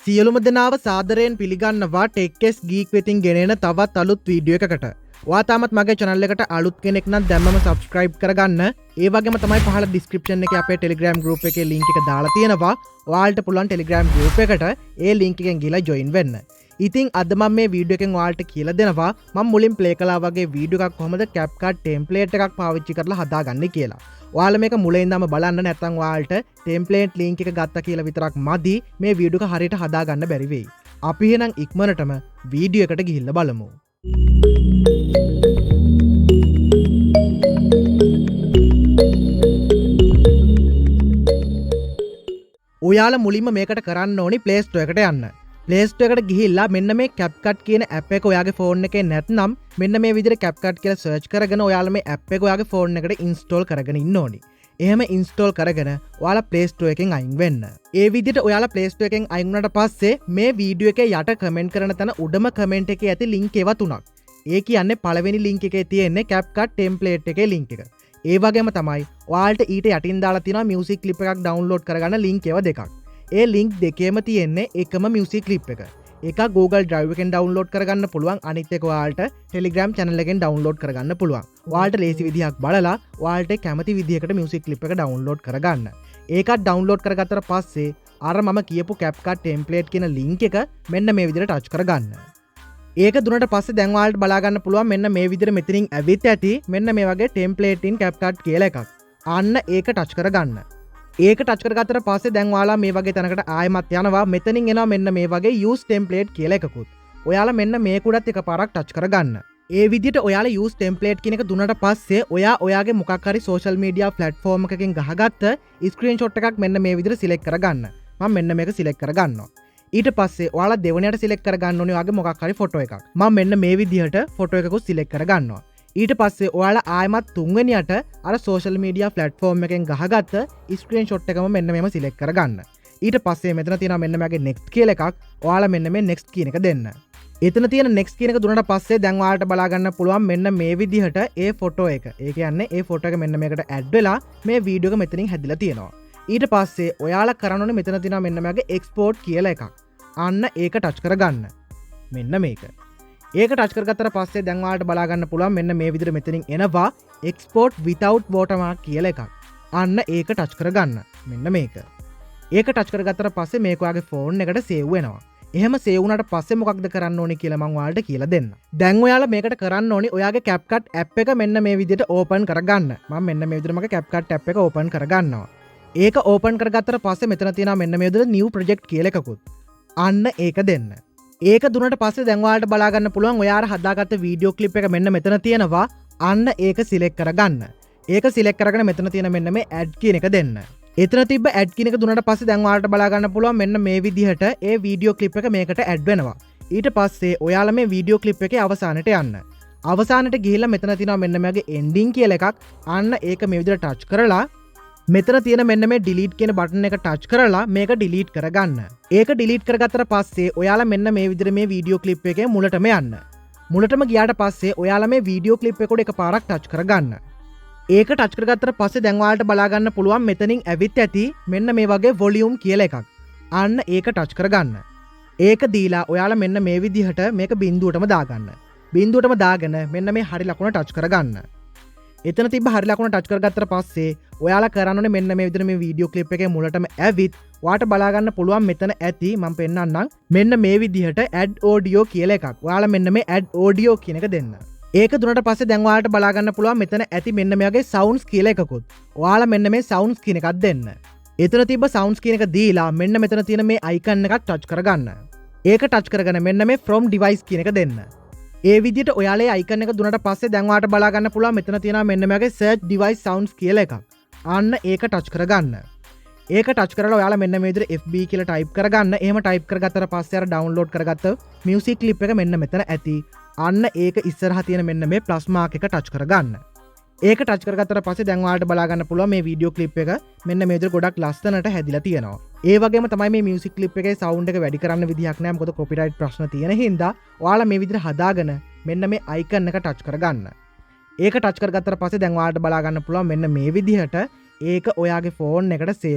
සියලුම දෙනාව සාදරයෙන් පිළිගන්නවා ටෙක්කෙස් ගීක් වෙතින් ගෙනෙන තවත් අලුත් වීඩියෝ එකකට. ඔයා තාමත් මගේ channel එකට අලුත් කෙනෙක් නම් දැම්මම subscribe කරගන්න. ඒ වගේම තමයි පහළ description එකේ අපේ Telegram group එකේ link එක දාලා තියෙනවා. ඔයාලට පුළුවන් Telegram group එකට ඒ link එකෙන් ගිහලා join වෙන්න. ඉතින් අද මම මේ වීඩියෝ එකෙන් ඔයාලට කියලා දෙනවා මම මුලින් play කළා වගේ වීඩියෝ එකක් කොහොමද Capcut template එකක් පාවිච්චි කරලා හදාගන්නේ කියලා. ඔයාලා මේක මුලින් ඉඳන්ම බලන්න නැත්නම් ඔයාලට template link එක ගත්තා කියලා විතරක් මදි මේ වීඩියෝ එක හරියට හදාගන්න බැරි වෙයි. අපි එහෙනම් ඉක්මනටම වීඩියෝ එකට ගිහිල්ලා බලමු. ඔයාලා මුලින්ම මේකට කරන්න ඕනි Play Store එකට යන්න. Play Store එකට ගිහිල්ලා මෙන්න මේ Capcut කියන app එක ඔයාගේ phone එකේ නැත්නම් මෙන්න මේ විදිහට Capcut කියලා search කරගෙන ඔයාලා මේ app එක ඔයාගේ phone එකට install කරගෙන ඉන්න ඕනි. එහෙම install කරගෙන ඔයාලා Play Store එකෙන් අයින් වෙන්න. ඒ විදිහට ඔයාලා Play Store එකෙන් අයින් වුණාට පස්සේ මේ වීඩියෝ එකේ යට comment කරන තැන උඩම comment එකේ ඇති link ඒවා තුනක්. ඒ කියන්නේ පළවෙනි link එකේ තියෙන්නේ Capcut template එකේ link එක. ඒ වගේම තමයි ඔයාලට ඊට යටින් දාලා තියෙනවා music clip එකක් download කරගන්න link ඒවා දෙකක්. ඒ link දෙකේම තියෙන්නේ එකම music clip එක. එක Google Drive එකෙන් download කරගන්න පුළුවන්, අනිත් එක ඔයාලට Telegram channel එකෙන් download කරගන්න පුළුවන්. ඔයාලට ලේසි විදිහක් බලලා ඔයාලට කැමති විදිහකට music clip එක download කරගන්න. ඒකත් download කරගත්තට පස්සේ අර මම කියපු Capcut template කියන link එක මෙන්න මේ විදිහට touch කරගන්න. ඒක දුන්නට පස්සේ දැන් ඔයාලට බලා ගන්න පුළුවන් මෙන්න මේ විදිහට මෙතනින් ඇවිත් ඇති මෙන්න මේ වගේ template in Capcut කියලා එකක්. අන්න ඒක touch කරගන්න. ඒක ටච් කරගත්තට පස්සේ දැන් ඔයාලා මේ වගේ තැනකට ආයෙමත් යනවා. මෙතනින් එනවා මෙන්න මේ වගේ use template කියලා එකකුත්. ඔයාලා මෙන්න මේක උඩත් එකපාරක් ටච් කරගන්න. ඒ විදිහට ඔයාලා use template කියන එක දුන්නට පස්සේ ඔයාගේ මොකක් හරි social media platform එකකින් ගහගත්ත screenshot එකක් මෙන්න මේ විදිහට select කරගන්න. මම මෙන්න මේක select කරගන්නවා. ඊට පස්සේ ඔයාලා දෙවෙනියට select කරගන්න ඕනේ ඔයාගේ මොකක් හරි photo එකක්. මම මෙන්න මේ විදිහට photo එකකුත් select කරගන්නවා. ඊට පස්සේ ඔයාලා ආයමත් තුන්වෙනියට අර social media platform එකෙන් ගහගත්ත screenshot එකම මෙන්න මේම select කරගන්න. ඊට පස්සේ මෙතන තියෙනවා මෙන්න මේගේ next කියලා එකක්. ඔයාලා මෙන්න මේ next කියන එක දෙන්න. එතන තියෙන next කියන එක දුන්නාට පස්සේ දැන් ඔයාලට බලා ගන්න පුළුවන් මෙන්න මේ විදිහට ඒ photo එක. ඒ කියන්නේ ඒ photo එක මෙන්න මේකට add වෙලා මේ වීඩියෝ එක මෙතනින් හැදිලා තියෙනවා. ඊට පස්සේ ඔයාලා කරන්න ඕනේ මෙතන තියෙනවා මෙන්න මේගේ export කියලා එකක්. අන්න ඒක touch කරගන්න. මෙන්න මේක. ඒක ටච් කරගත්තට පස්සේ දැන් ඔයාලට බලා ගන්න පුළුවන් මෙන්න මේ විදිහට මෙතනින් එනවා export without watermark කියලා එකක්. අන්න ඒක ටච් කරගන්න. මෙන්න මේක. ඒක ටච් කරගත්තට පස්සේ මේක ඔයාගේ ෆෝන් එකට සේව් වෙනවා. එහෙම සේව් වුණාට පස්සේ මොකක්ද කරන්න ඕනේ කියලා මම ඔයාලට කියලා දෙන්න. දැන් ඔයාලා මේකට කරන්න ඕනේ ඔයාගේ Capcut app එක මෙන්න මේ විදිහට open කරගන්න. මම මෙන්න මේ විදිහට මගේ Capcut app එක open කරගන්නවා. ඒක open කරගත්තට පස්සේ මෙතන තියෙනවා මෙන්න මේ විදිහට new project කියලා එකකුත්. අන්න ඒක දෙන්න. ඒක දුන්නට පස්සේ දැන් ඔයාලට බලා ගන්න පුළුවන් ඔයාලා හදාගත්ත වීඩියෝ ක්ලිප් එක මෙන්න මෙතන තියෙනවා. අන්න ඒක සිලෙක්ට් කරගන්න. ඒක සිලෙක්ට් කරගෙන මෙතන තියෙන මෙන්න මේ ඇඩ් කියන එක දෙන්න. එතන තිබ්බ ඇඩ් කියන එක දුන්නට පස්සේ දැන් ඔයාලට බලා ගන්න පුළුවන් මෙන්න මේ විදිහට ඒ වීඩියෝ ක්ලිප් එක මේකට ඇඩ් වෙනවා. ඊට පස්සේ ඔයාලා මේ වීඩියෝ ක්ලිප් එකේ අවසානට යන්න. අවසානට ගිහිල්ලා මෙතන තියෙනවා මෙන්න මේගේ ending කියලා එකක්. අන්න ඒක මේ විදිහට ටච් කරලා මෙතන තියෙන මෙන්න මේ delete කියන බටන් එක ටච් කරලා මේක delete කරගන්න. ඒක delete කරගත්තට පස්සේ ඔයාලා මෙන්න මේ විදිහට මේ වීඩියෝ ක්ලිප් එකේ මුලටම යන්න. මුලටම ගියාට පස්සේ ඔයාලා මේ වීඩියෝ ක්ලිප් එක උඩ එකපාරක් ටච් කරගන්න. ඒක ටච් කරගත්තට පස්සේ දැන් ඔයාලට බලා ගන්න පුළුවන් මෙතනින් ඇවිත් ඇති මෙන්න මේ වගේ volume කියලා එකක්. අන්න ඒක ටච් කරගන්න. ඒක දීලා ඔයාලා මෙන්න මේ විදිහට මේක බිඳුවටම දාගන්න. බිඳුවටම දාගෙන මෙන්න මේ හරි ලකුණ ටච් කරගන්න. එතන තිබ්බ හරි ලකුණ ටච් කරගත්තට පස්සේ ඔයාලා කරන්න ඕනේ මෙන්න මේ විදිහට මේ වීඩියෝ ක්ලිප් එකේ මුලටම ඇවිත් ඔයාලට බලා ගන්න පුළුවන් මෙතන ඇති මම පෙන්නන්නම් මෙන්න මේ විදිහට add audio කියලා එකක්. ඔයාලා මෙන්න මේ add audio කියන එක දෙන්න. ඒක දුන්නට පස්සේ දැන් ඔයාලට බලා ගන්න පුළුවන් මෙතන ඇති මෙන්න මේ වගේ sounds කියලා එකකුත්. ඔයාලා මෙන්න මේ sounds කියන එකක් දෙන්න. එතන තිබ්බ sounds කියන එක දීලා මෙන්න මෙතන තියෙන මේ icon එකක් ටච් කරගන්න. ඒක ටච් කරගෙන මෙන්න මේ from device කියන එක දෙන්න. ඒ විදිහට ඔයාලා icon එක දුන්නට පස්සේ දැන් ඔයාලට බලා ගන්න පුළුවන් මෙතන තියෙනවා මෙන්න මේ වගේ search device sounds කියලා එකක්. අන්න ඒක ටච් කරගන්න. ඒක ටච් කරලා ඔයාලා මෙන්න මේ විදිහට FB කියලා ටයිප් කරගන්න. එහෙම ටයිප් කරගත්තට පස්සේ අර ඩවුන්ලෝඩ් කරගත්ත මියුසික් ක්ලිප් එක මෙන්න මෙතන ඇති. අන්න ඒක ඉස්සරහා තියෙන මෙන්න මේ ප්ලස් මාක් එක ටච් කරගන්න. ඒක ටච් කරගත්තට පස්සේ දැන් ඔයාලට බලා ගන්න පුළුවන් මේ වීඩියෝ ක්ලිප් එක මෙන්න මේ විදිහට ගොඩක් ලස්සනට හැදිලා තියෙනවා. ඒ වගේම තමයි මේ මියුසික් ක්ලිප් එකේ සවුන්ඩ් එක වැඩි කරන්න විදිහක් නැහැ. මොකද කොපිරයිට් ප්‍රශ්න තියෙන හින්දා ඔයාලා මේ විදිහට හදාගෙන මෙන්න මේ අයිකන් එක ටච් කරගන්න. ඒක ටච් කරගත්තට පස්සේ දැන් ඔයාලට බලා ගන්න පුළුවන් මෙන්න මේ විදිහට ඒක ඔයාගේ ෆෝන් එකට සේව්